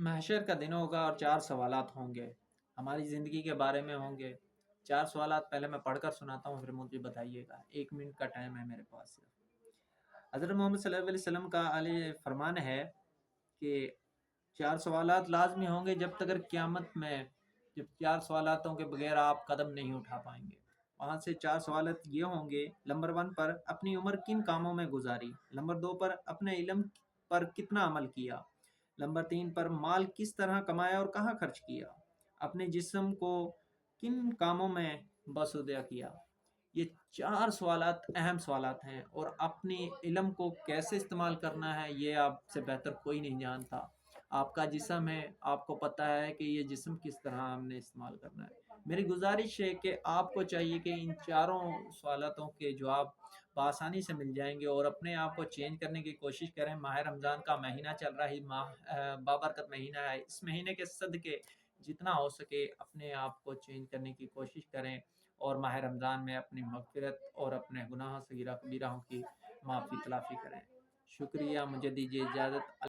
محشر کا دن ہوگا اور 4 سوالات ہوں گے، ہماری زندگی کے بارے میں ہوں گے۔ 4 سوالات پہلے میں پڑھ کر سناتا ہوں، پھر مجھے بتائیے گا، 1 منٹ کا ٹائم ہے میرے پاس صرف۔ حضرت محمد صلی اللہ علیہ وسلم کا علی فرمان ہے کہ 4 سوالات لازمی ہوں گے جب تک قیامت میں، جب 4 سوالاتوں کے بغیر آپ قدم نہیں اٹھا پائیں گے۔ وہاں سے 4 سوالات یہ ہوں گے: نمبر 1 پر اپنی عمر کن کاموں میں گزاری، نمبر 2 پر اپنے علم پر کتنا عمل کیا، نمبر 3 پر مال کس طرح کمایا اور کہاں خرچ کیا، اپنے جسم کو کن کاموں میں بسودہ کیا۔ یہ 4 سوالات اہم سوالات ہیں، اور اپنی علم کو کیسے استعمال کرنا ہے یہ آپ سے بہتر کوئی نہیں جانتا۔ آپ کا جسم ہے، آپ کو پتہ ہے کہ یہ جسم کس طرح ہم نے استعمال کرنا ہے۔ میری گزارش ہے کہ آپ کو چاہیے کہ ان 4 سوالاتوں کے جواب بآسانی سے مل جائیں گے، اور اپنے آپ کو چینج کرنے کی کوشش کریں۔ ماہ رمضان کا مہینہ چل رہا ہے، بابرکت مہینہ ہے، اس مہینے کے صدقے جتنا ہو سکے اپنے آپ کو چینج کرنے کی کوشش کریں، اور ماہ رمضان میں اپنی مغفرت اور اپنے گناہ صغیرہ کبیرہ کی معافی تلافی کریں۔ شکریہ، مجھے دیجیے اجازت۔